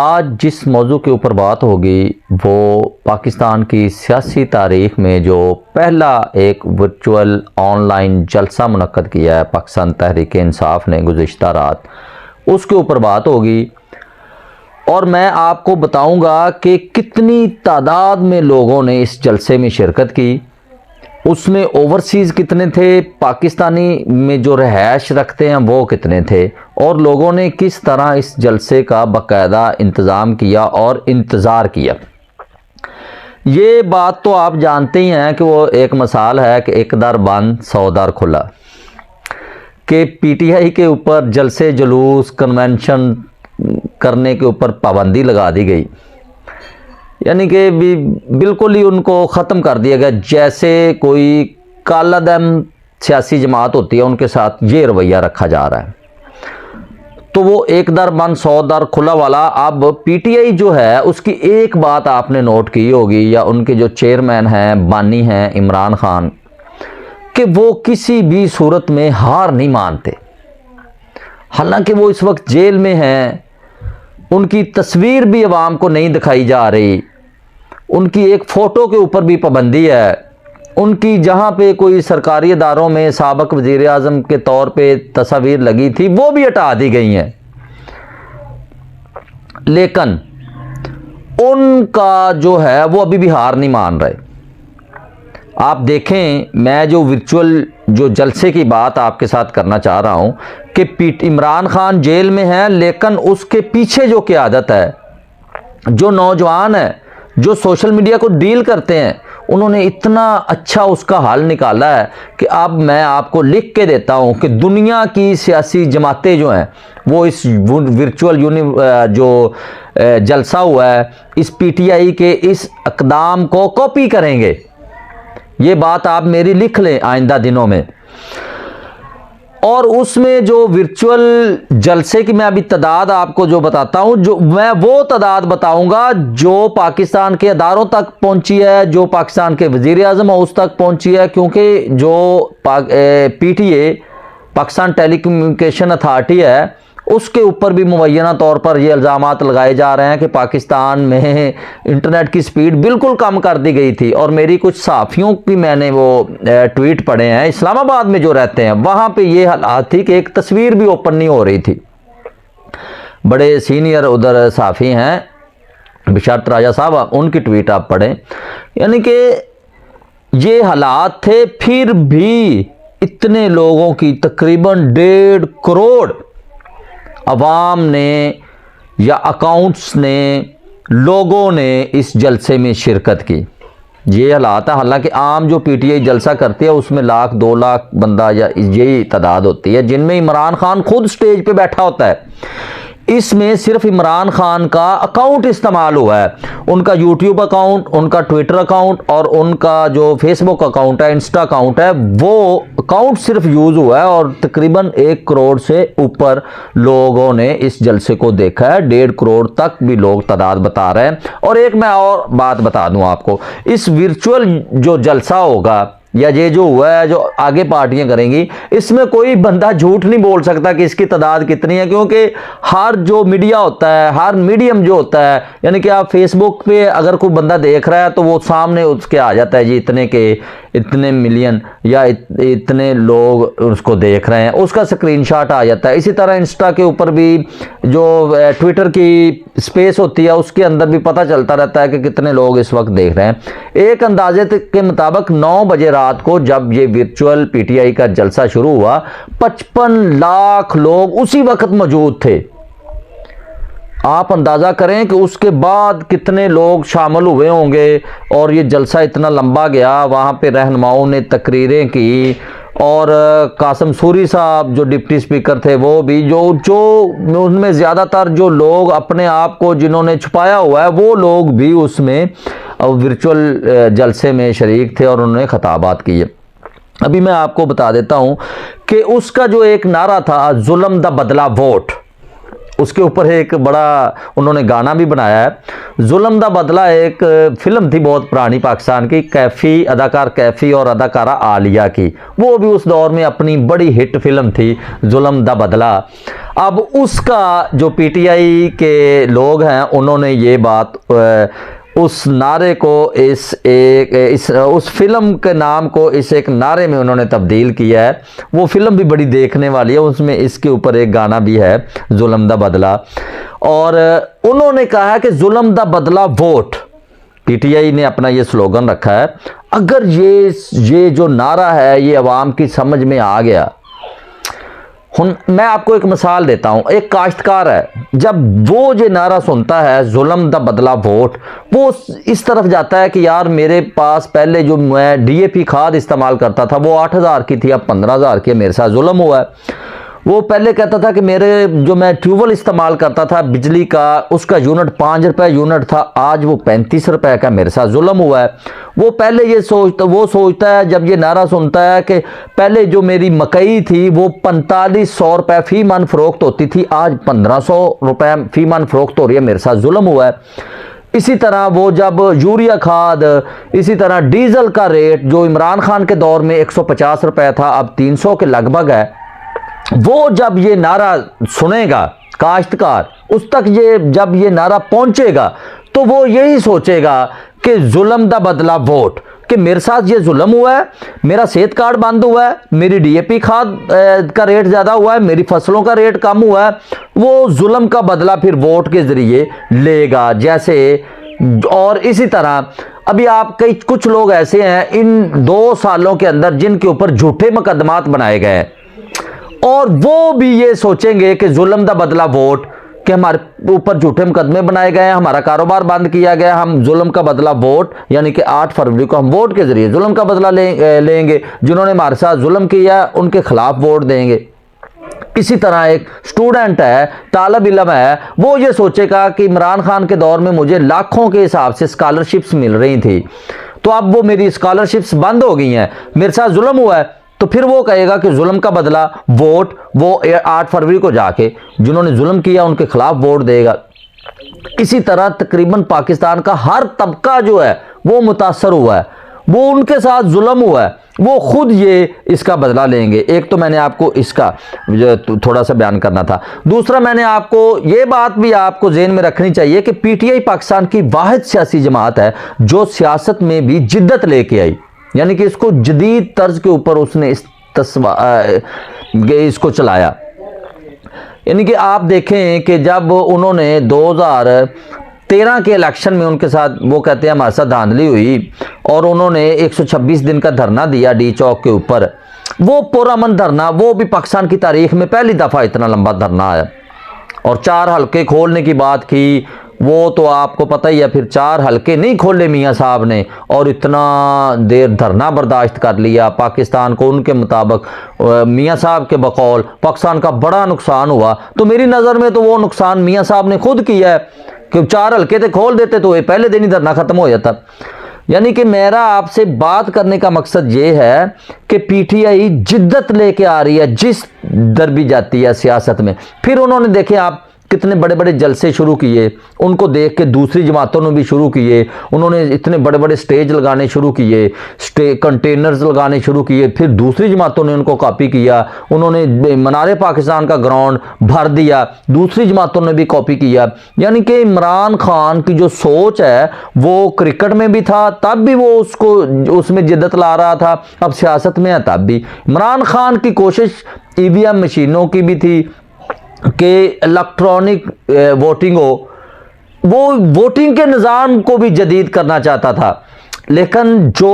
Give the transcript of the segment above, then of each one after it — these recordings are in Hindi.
आज जिस मौजू के ऊपर बात होगी वो पाकिस्तान की सियासी तारीख में जो पहला एक वर्चुअल ऑनलाइन जलसा मुनक्कद किया है पाकिस्तान तहरीक इंसाफ ने गुज़िश्ता रात, उसके ऊपर बात होगी। और मैं आपको बताऊंगा कि कितनी तादाद में लोगों ने इस जलसे में शिरकत की, उसमें ओवरसीज़ कितने थे, पाकिस्तानी में जो रहायश रखते हैं वो कितने थे, और लोगों ने किस तरह इस जलसे का बाकायदा इंतज़ाम किया और इंतज़ार किया। ये बात तो आप जानते ही हैं कि वो एक मिसाल है कि एक दर बंद 100 दर खुला, कि पीटीआई के ऊपर जलसे जुलूस कन्वेंशन करने के ऊपर पाबंदी लगा दी गई, यानी कि बिल्कुल ही उनको ख़त्म कर दिया गया। जैसे कोई कालादम सियासी जमात होती है उनके साथ ये रवैया रखा जा रहा है। तो वो एक दर बंद 100 दर खुला वाला, अब पीटीआई जो है उसकी एक बात आपने नोट की होगी, या उनके जो चेयरमैन हैं बानी हैं इमरान खान, कि वो किसी भी सूरत में हार नहीं मानते। हालांकि वो इस वक्त जेल में हैं, उनकी तस्वीर भी अवाम को नहीं दिखाई जा रही, उनकी एक फ़ोटो के ऊपर भी पाबंदी है, उनकी जहाँ पे कोई सरकारी इदारों में साबिक़ वज़ीर आज़म के तौर पे तस्वीर लगी थी वो भी हटा दी गई हैं। लेकिन उनका जो है वो अभी भी हार नहीं मान रहे। आप देखें, मैं जो वर्चुअल जो जलसे की बात आपके साथ करना चाह रहा हूँ कि इमरान खान जेल में है, लेकिन उसके पीछे जो क़यादत है, जो नौजवान है, जो सोशल मीडिया को डील करते हैं, उन्होंने इतना अच्छा उसका हल निकाला है कि अब मैं आपको लिख के देता हूं कि दुनिया की सियासी जमातें जो हैं वो इस वर्चुअल जो जलसा हुआ है इस पीटीआई के इस इक़दाम को कॉपी करेंगे। ये बात आप मेरी लिख लें आइंदा दिनों में। और उसमें जो वर्चुअल जलसे की मैं अभी तादाद आपको जो बताता हूं, जो मैं वो तादाद बताऊंगा जो पाकिस्तान के अदारों तक पहुंची है, जो पाकिस्तान के वज़ीर आज़म हाउस तक पहुंची है, क्योंकि जो पीटीए पाकिस्तान टेलीकम्युनिकेशन अथॉरिटी है उसके ऊपर भी मुबैना तौर पर ये इल्ज़ामात लगाए जा रहे हैं कि पाकिस्तान में इंटरनेट की स्पीड बिल्कुल कम कर दी गई थी। और मेरी कुछ सहाफ़ियों की मैंने वो ट्वीट पढ़े हैं, इस्लामाबाद में जो रहते हैं वहाँ पे ये हालात थी कि एक तस्वीर भी ओपन नहीं हो रही थी। बड़े सीनियर उधर सहाफ़ी हैं बिशारत राजा साहब, उनकी ट्वीट आप पढ़ें, यानी कि ये हालात थे। फिर भी इतने लोगों की तकरीबन 1.5 करोड़ अवाम ने या अकाउंट्स ने, लोगों ने इस जलसे में शिरकत की। ये हालात है। हालांकि आम जो पीटीआई जलसा करती है उसमें 1 लाख 2 लाख बंदा या यही तादाद होती है, जिनमें इमरान खान खुद स्टेज पे बैठा होता है। इसमें सिर्फ इमरान खान का अकाउंट इस्तेमाल हुआ है, उनका यूट्यूब अकाउंट, उनका ट्विटर अकाउंट और उनका जो फेसबुक अकाउंट है, इंस्टा अकाउंट है, वो अकाउंट सिर्फ यूज़ हुआ है। और तकरीबन 1 करोड़ से ऊपर लोगों ने इस जलसे को देखा है, 1.5 करोड़ तक भी लोग तादाद बता रहे हैं। और एक मैं और बात बता दूं आपको, इस वर्चुअल जो जलसा होगा या ये जो हुआ है जो आगे पार्टियां करेंगी, इसमें कोई बंदा झूठ नहीं बोल सकता कि इसकी तादाद कितनी है, क्योंकि हर जो मीडिया होता है, हर मीडियम जो होता है, यानी कि आप फेसबुक पे अगर कोई बंदा देख रहा है तो वो सामने उसके आ जाता है जी इतने के इतने मिलियन या इतने लोग उसको देख रहे हैं, उसका स्क्रीनशॉट आ जाता है। इसी तरह इंस्टा के ऊपर भी जो ट्विटर की स्पेस होती है उसके अंदर भी पता चलता रहता है कि कितने लोग इस वक्त देख रहे हैं। एक अंदाजे के मुताबिक 9 बजे रात को जब ये वर्चुअल पीटीआई का जलसा शुरू हुआ, 55 लाख लोग उसी वक्त मौजूद थे। आप अंदाज़ा करें कि उसके बाद कितने लोग शामिल हुए होंगे। और ये जलसा इतना लंबा गया, वहाँ पे रहनुमाओं ने तकरीरें की, और कासिम सूरी साहब जो डिप्टी स्पीकर थे वो भी, जो उनमें ज़्यादातर जो लोग अपने आप को जिन्होंने छुपाया हुआ है वो लोग भी उसमें वर्चुअल जलसे में शरीक थे और उन्होंने खताबात किए। अभी मैं आपको बता देता हूँ कि उसका जो एक नारा था, जुल्म दा बदला वोट, उसके ऊपर एक बड़ा उन्होंने गाना भी बनाया है। जुल्म दा बदला एक फिल्म थी बहुत पुरानी पाकिस्तान की, कैफ़ी, अदाकार कैफ़ी और अदाकारा आलिया की, वो भी उस दौर में अपनी बड़ी हिट फिल्म थी जुल्म दा बदला। अब उसका जो पीटीआई के लोग हैं उन्होंने ये बात उस नारे को उस फिल्म के नाम को इस एक नारे में उन्होंने तब्दील किया है। वो फिल्म भी बड़ी देखने वाली है, उसमें इसके ऊपर एक गाना भी है जुल्म दा बदला। और उन्होंने कहा है कि जुल्म दा बदला वोट, पीटीआई ने अपना ये स्लोगन रखा है। अगर ये जो नारा है ये अवाम की समझ में आ गया। मैं आपको एक मिसाल देता हूं, एक काश्तकार है, जब वो ये नारा सुनता है जुल्म दा बदला वोट, वो इस तरफ जाता है कि यार मेरे पास पहले जो मैं डीएपी खाद इस्तेमाल करता था वो 8,000 की थी, अब 15,000 की, मेरे साथ जुल्म हुआ है। वो पहले कहता था कि मैं ट्यूबवेल इस्तेमाल करता था बिजली का, उसका यूनिट 5 रुपए यूनिट था, आज वो 35 रुपए का, मेरे साथ जुल्म हुआ है। वो पहले वो सोचता है जब ये नारा सुनता है कि पहले जो मेरी मकई थी वो 4500 रुपए फी मन फरोख्त होती थी, आज 1500 रुपए फी मन फरोख्त हो रही है, मेरे साथ जुल्म हुआ है। इसी तरह वो जब यूरिया खाद, इसी तरह डीजल का रेट जो इमरान खान के दौर में 150 रुपए था, अब 300 के लगभग है। वो जब ये नारा सुनेगा काश्तकार, उस तक जब ये नारा पहुंचेगा तो वो यही सोचेगा कि जुल्म दा बदला वोट, कि मेरे साथ ये जुल्म हुआ है, मेरा सेहत कार्ड बंद हुआ है, मेरी डीएपी खाद का रेट ज़्यादा हुआ है, मेरी फसलों का रेट कम हुआ है, वो जुल्म का बदला फिर वोट के ज़रिए लेगा। जैसे और इसी तरह अभी आप कुछ लोग ऐसे हैं इन 2 सालों के अंदर जिनके ऊपर झूठे मुकदमात बनाए गए हैं, और वो भी ये सोचेंगे कि जुल्म दा बदला वोट, कि हमारे ऊपर झूठे मुकदमे बनाए गए हैं, हमारा कारोबार बंद किया गया, हम जुल्म का बदला वोट, यानी कि 8 फरवरी को हम वोट के जरिए जुल्म का बदला लेंगे, जिन्होंने हमारे साथ जुल्म किया उनके खिलाफ वोट देंगे। इसी तरह एक स्टूडेंट है, तालिब इल्म है, वो ये सोचेगा कि इमरान खान के दौर में मुझे लाखों के हिसाब से स्कॉलरशिप्स मिल रही थी, तो अब वो मेरी स्कॉलरशिप्स बंद हो गई हैं, मेरे साथ जुल्म हुआ है, तो फिर वो कहेगा कि जुल्म का बदला वोट, वो 8 फरवरी को जाके जिन्होंने जुल्म किया उनके खिलाफ वोट देगा। इसी तरह तकरीबन पाकिस्तान का हर तबका जो है वो मुतासर हुआ है, वो उनके साथ जुल्म हुआ है, वो खुद ये इसका बदला लेंगे। एक तो मैंने आपको इसका थोड़ा सा बयान करना था। दूसरा, मैंने आपको ये बात भी आपको जेहन में रखनी चाहिए कि पीटीआई पाकिस्तान की वाहिद सियासी जमात है जो सियासत में भी जिद्दत लेके आई, यानी कि इसको जदीद तर्ज के ऊपर उसने इसको चलाया। यानी कि आप देखें कि जब उन्होंने 2013 के इलेक्शन में उनके साथ, वो कहते हैं हमारे साथ धांधली हुई, और उन्होंने 126 दिन का धरना दिया डी चौक के ऊपर, वो पुरअमन धरना, वो भी पाकिस्तान की तारीख में पहली दफ़ा इतना लंबा धरना आया, और 4 हल्के खोलने की बात की, वो तो आपको पता ही है, फिर 4 हल्के नहीं खोले मियाँ साहब ने, और इतना देर धरना बर्दाश्त कर लिया। पाकिस्तान को उनके मुताबिक, मियाँ साहब के बकौल, पाकिस्तान का बड़ा नुकसान हुआ। तो मेरी नज़र में तो वो नुकसान मियाँ साहब ने खुद किया है कि 4 हल्के थे खोल देते तो ये पहले दिन ही धरना ख़त्म हो जाता। यानी कि मेरा आपसे बात करने का मकसद ये है कि पीटीआई जिद्दत लेके आ रही है जिस दर भी जाती है सियासत में। फिर उन्होंने देखे आप कितने बड़े बड़े जलसे शुरू किए, उनको देख के दूसरी जमातों ने भी शुरू किए, उन्होंने इतने बड़े बड़े स्टेज लगाने शुरू किए, कंटेनर्स लगाने शुरू किए, फिर दूसरी जमातों ने उनको कॉपी किया, उन्होंने मनारे पाकिस्तान का ग्राउंड भर दिया, दूसरी जमातों ने भी कॉपी किया। यानी कि इमरान खान की जो सोच है वो क्रिकेट में भी था तब भी वो उसमें जिद्दत ला रहा था, अब सियासत में है तब भी। इमरान खान की कोशिश ईवीएम मशीनों की भी थी कि इलेक्ट्रॉनिक वोटिंग हो, वो वोटिंग के निज़ाम को भी जदीद करना चाहता था, लेकिन जो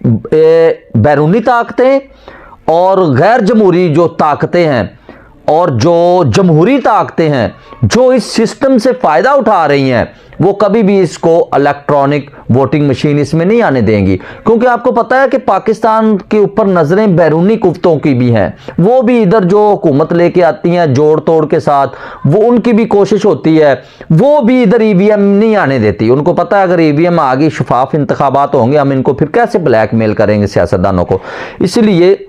बैरूनी ताकतें और गैर जमहूरी जो ताकतें हैं और जो जमहूरी ताकतें हैं जो इस सिस्टम से फ़ायदा उठा रही हैं, वो कभी भी इसको इलेक्ट्रॉनिक वोटिंग मशीन इसमें नहीं आने देंगी। क्योंकि आपको पता है कि पाकिस्तान के ऊपर नज़रें बैरूनी कुफ्तों की भी हैं, वो भी इधर जो हुकूमत लेके आती हैं जोड़ तोड़ के साथ, वो उनकी भी कोशिश होती है, वो भी इधर ईवीएम नहीं आने देती। उनको पता है अगर ईवीएम आ गई, शफाफ इंतखाबात होंगे, हम इनको फिर कैसे ब्लैकमेल करेंगे सियासतदानों को। इसलिए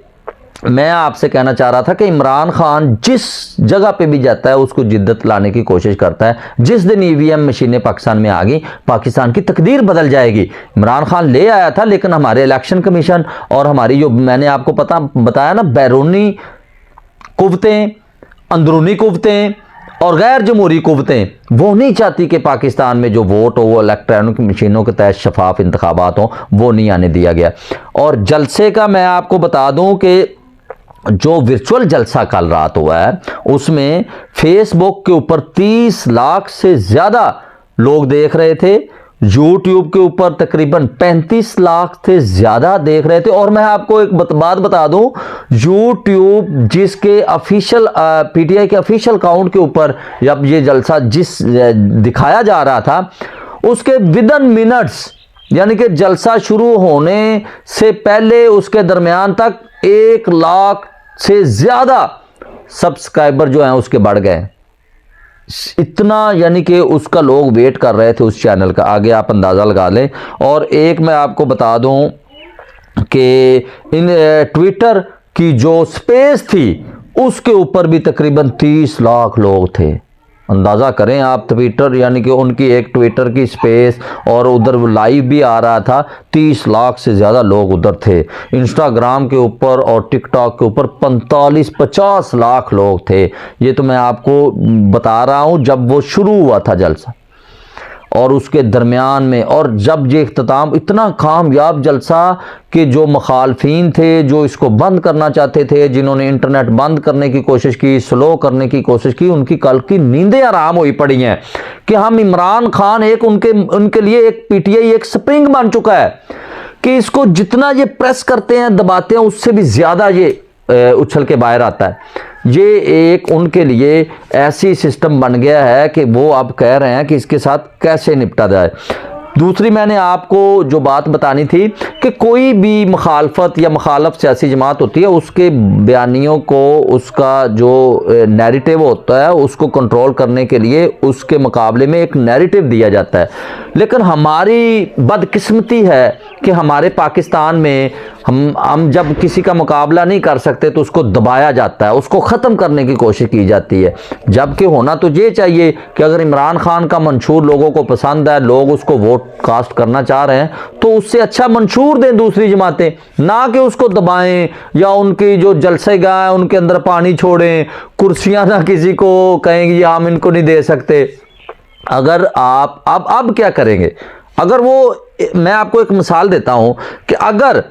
मैं आपसे कहना चाह रहा था कि इमरान खान जिस जगह पे भी जाता है उसको जिद्दत लाने की कोशिश करता है। जिस दिन ईवीएम मशीनें पाकिस्तान में आ गई, पाकिस्तान की तकदीर बदल जाएगी। इमरान खान ले आया था, लेकिन हमारे इलेक्शन कमीशन और हमारी जो मैंने आपको बताया ना, बैरूनी कुव्वतें, अंदरूनी कुव्वतें और गैर जमहूरी कुव्वतें, वो नहीं चाहती कि पाकिस्तान में जो वोट हो वो इलेक्ट्रॉनिक मशीनों के तहत शफाफ इंतखाबात हो, वो नहीं आने दिया गया। और जलसे का मैं आपको बता दूं कि जो वर्चुअल जलसा कल रात हुआ है उसमें फेसबुक के ऊपर 30 लाख से ज़्यादा लोग देख रहे थे, यूट्यूब के ऊपर तकरीबन 35 लाख से ज़्यादा देख रहे थे। और मैं आपको एक बात बता दूं, यूट्यूब जिसके ऑफिशियल पीटीआई के ऑफिशियल अकाउंट के ऊपर जब ये जलसा दिखाया जा रहा था, उसके विदिन मिनट्स, यानी कि जलसा शुरू होने से पहले उसके दरमियान तक 1 लाख से ज़्यादा सब्सक्राइबर जो हैं उसके बढ़ गए। इतना, यानी कि उसका लोग वेट कर रहे थे उस चैनल का, आगे आप अंदाज़ा लगा लें। और एक मैं आपको बता दूं कि इन ट्विटर की जो स्पेस थी उसके ऊपर भी तकरीबन 30 लाख लोग थे। अंदाज़ा करें आप, ट्विटर यानी कि उनकी एक ट्विटर की स्पेस और उधर लाइव भी आ रहा था, 30 लाख से ज़्यादा लोग उधर थे। इंस्टाग्राम के ऊपर और टिकटॉक के ऊपर 45-50 लाख लोग थे। ये तो मैं आपको बता रहा हूँ जब वो शुरू हुआ था जलसा, और उसके दरमियान में, और जब ये इख्तिताम, इतना कामयाब जलसा कि जो मुखालफीन थे, जो इसको बंद करना चाहते थे, जिन्होंने इंटरनेट बंद करने की कोशिश की, स्लो करने की कोशिश की, उनकी कल की नींदें आराम हुई पड़ी हैं कि हम इमरान खान एक उनके लिए एक पीटीआई एक स्प्रिंग बन चुका है कि इसको जितना ये प्रेस करते हैं, दबाते हैं, उससे भी ज़्यादा ये उछल के बाहर आता है। ये एक उनके लिए ऐसी सिस्टम बन गया है कि वो अब कह रहे हैं कि इसके साथ कैसे निपटा जाए। दूसरी मैंने आपको जो बात बतानी थी कि कोई भी मुखालफत या मुखालफ सियासी जमात होती है, उसके बयानियों को, उसका जो नैरेटिव होता है उसको कंट्रोल करने के लिए उसके मुकाबले में एक नैरेटिव दिया जाता है। लेकिन हमारी बदकिस्मती है कि हमारे पाकिस्तान में हम जब किसी का मुकाबला नहीं कर सकते तो उसको दबाया जाता है, उसको ख़त्म करने की कोशिश की जाती है। जबकि होना तो ये चाहिए कि अगर इमरान खान का मंशूर लोगों को पसंद है, लोग उसको वोट कास्ट करना चाह रहे हैं, तो उससे अच्छा मंशूर दें दूसरी जमातें, ना कि उसको दबाएं या उनकी जो जलसेगाह है उनके अंदर पानी छोड़ें, कुर्सियां ना किसी को कहेंगे हम इनको नहीं दे सकते। अगर आप अब क्या करेंगे? अगर वो, मैं आपको एक मिसाल देता हूं कि अगर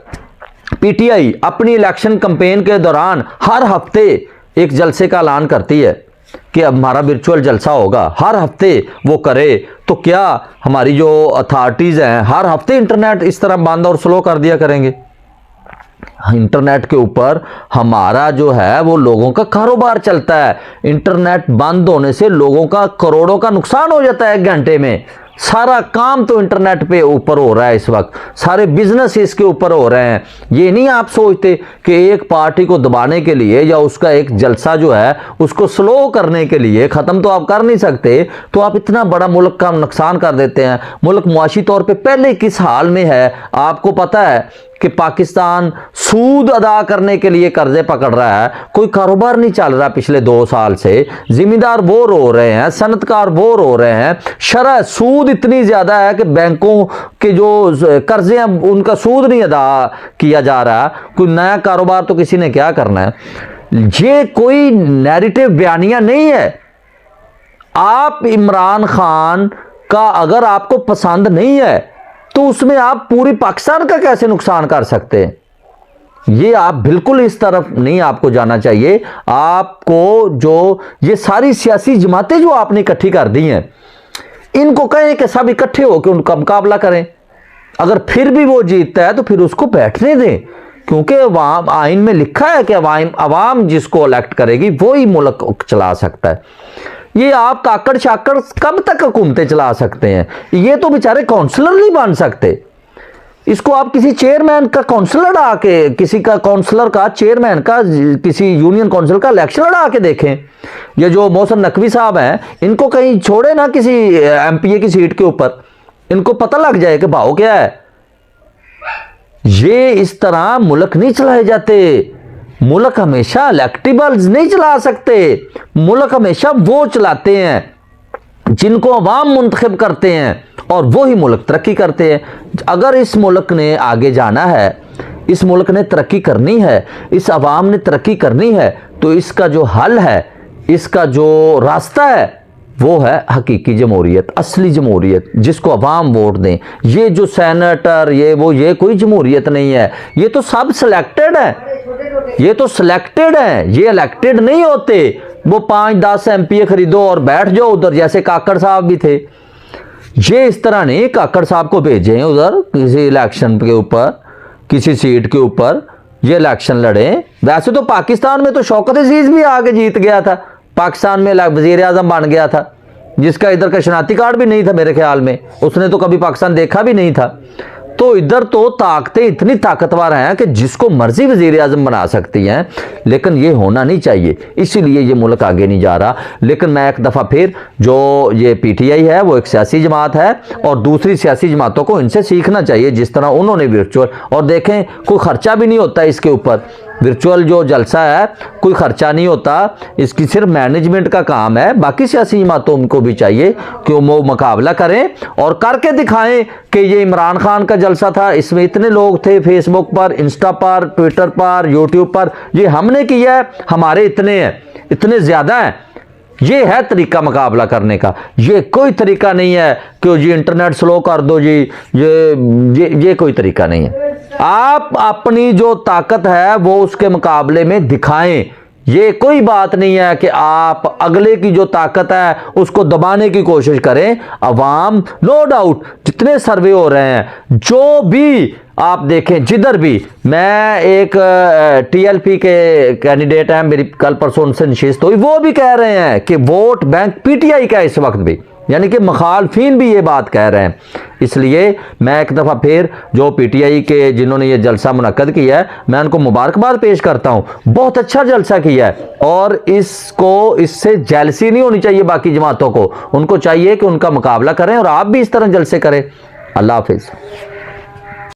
पीटीआई अपनी इलेक्शन कैंपेन के दौरान हर हफ्ते एक जलसे का ऐलान करती है कि अब हमारा वर्चुअल जलसा होगा, हर हफ्ते वो करे, तो क्या हमारी जो अथॉरिटीज़ हैं हर हफ्ते इंटरनेट इस तरह बंद और स्लो कर दिया करेंगे? इंटरनेट के ऊपर हमारा जो है वो लोगों का कारोबार चलता है। इंटरनेट बंद होने से लोगों का करोड़ों का नुकसान हो जाता है 1 घंटे में। सारा काम तो इंटरनेट पे ऊपर हो रहा है इस वक्त, सारे बिजनेस इसके ऊपर हो रहे हैं। ये नहीं आप सोचते कि एक पार्टी को दबाने के लिए या उसका एक जलसा जो है उसको स्लो करने के लिए, ख़त्म तो आप कर नहीं सकते, तो आप इतना बड़ा मुल्क का नुकसान कर देते हैं। मुल्क मुआशी तौर पे पहले किस हाल में है आपको पता है कि पाकिस्तान सूद अदा करने के लिए कर्जे पकड़ रहा है, कोई कारोबार नहीं चल रहा पिछले 2 साल से, जिम्मेदार बोर हो रहे हैं, सनतकार बोर हो रहे हैं, शरह सूद इतनी ज़्यादा है कि बैंकों के जो कर्जे हैं उनका सूद नहीं अदा किया जा रहा। कोई नया कारोबार तो किसी ने क्या करना है? ये कोई नैरेटिव बयानियां नहीं है। आप इमरान खान का अगर आपको पसंद नहीं है तो उसमें आप पूरी पाकिस्तान का कैसे नुकसान कर सकते हैं? ये आप बिल्कुल इस तरफ नहीं आपको जाना चाहिए। आपको जो ये सारी सियासी जमातें जो आपने इकट्ठी कर दी हैं, इनको कहें कि सब इकट्ठे होकर उनका मुकाबला करें। अगर फिर भी वो जीतता है तो फिर उसको बैठने दें, क्योंकि अवाम, आइन में लिखा है कि अवाम जिसको इलेक्ट करेगी वो ही मुल्क चला सकता है। ये आप काकड़ शाकड़ कब तक हुकूमतें चला सकते हैं? ये तो बेचारे काउंसलर नहीं बन सकते। इसको आप किसी चेयरमैन का काउंसलर लड़ा के, किसी का काउंसलर का, चेयरमैन का, किसी यूनियन काउंसिल का इलेक्शन लड़ा के देखें। ये जो मोहसिन नकवी साहब हैं, इनको कहीं छोड़े ना किसी एमपीए की सीट के ऊपर, इनको पता लग जाए कि भाव क्या है। ये इस तरह मुल्क नहीं चलाए जाते। मुल्क हमेशा इलेक्टेबल्स नहीं चला सकते, मुल्क हमेशा वो चलाते हैं जिनको अवाम मुंतखब करते हैं, और वही मुल्क तरक्की करते हैं। अगर इस मुल्क ने आगे जाना है, इस मुल्क ने तरक्की करनी है, इस अवाम ने तरक्की करनी है, तो इसका जो हल है, इसका जो रास्ता है, वो है हकीकी जमहूरियत, असली जमहूरियत, जिसको अवाम वोट दें। ये जो सेनेटर ये कोई जमहूरियत नहीं है, ये तो सब सिलेक्टेड है, ये तो सिलेक्टेड है, ये इलेक्टेड नहीं होते। वो 5-10 एमपी खरीदो और बैठ जाओ उधर, जैसे काकड़ साहब भी थे। ये इस तरह नहीं काकड़ साहब को भेजें उधर किसी इलेक्शन के ऊपर, किसी सीट के ऊपर ये इलेक्शन लड़े। वैसे तो पाकिस्तान में तो शौकत अजीज भी आके जीत गया था, पाकिस्तान में वजीर आजम बन गया था, जिसका इधर का शनाख्ती कार्ड भी नहीं था मेरे ख्याल में, उसने तो कभी पाकिस्तान देखा भी नहीं था। तो इधर तो ताकतें इतनी ताकतवर हैं कि जिसको मर्जी वजीर आजम बना सकती हैं, लेकिन ये होना नहीं चाहिए, इसीलिए ये मुल्क आगे नहीं जा रहा। लेकिन मैं एक दफ़ा फिर, जो ये पीटीआई है वो एक सियासी जमात है, और दूसरी सियासी जमातों को इनसे सीखना चाहिए, जिस तरह उन्होंने वर्चुअल, और देखें कोई ख़र्चा भी नहीं होता इसके ऊपर, वर्चुअल जो जलसा है कोई ख़र्चा नहीं होता, इसकी सिर्फ मैनेजमेंट का काम है। बाकी सियासी जमातों को भी चाहिए कि वो मुकाबला करें और करके दिखाएं कि ये इमरान खान का जलसा था, इसमें इतने लोग थे, फेसबुक पर, इंस्टा पर, ट्विटर पर, यूट्यूब पर, ये हमने किया है, हमारे इतने हैं, इतने ज़्यादा हैं। ये है तरीका मुकाबला करने का, ये कोई तरीका नहीं है कि जी इंटरनेट स्लो कर दो जी, ये कोई तरीका नहीं है। आप अपनी जो ताकत है वो उसके मुकाबले में दिखाएं। ये कोई बात नहीं है कि आप अगले की जो ताकत है उसको दबाने की कोशिश करें। अवाम, नो डाउट, जितने सर्वे हो रहे हैं, जो भी आप देखें, जिधर भी, मैं एक टीएलपी के कैंडिडेट हैं, मेरी कल परसों उनसे नशिस्त हुई, वो भी कह रहे हैं कि वोट बैंक पीटीआई का इस वक्त भी, यानी कि मुखालफीन भी ये बात कह रहे हैं। इसलिए मैं एक दफ़ा फिर जो पीटीआई के जिन्होंने ये जलसा मुनक्कद किया है, मैं उनको मुबारकबाद पेश करता हूँ, बहुत अच्छा जलसा किया है, और इससे जेलसी नहीं होनी चाहिए बाकी जमातों को, उनको चाहिए कि उनका मुकाबला करें और आप भी इस तरह जलसे करें। अल्लाह हाफिज़।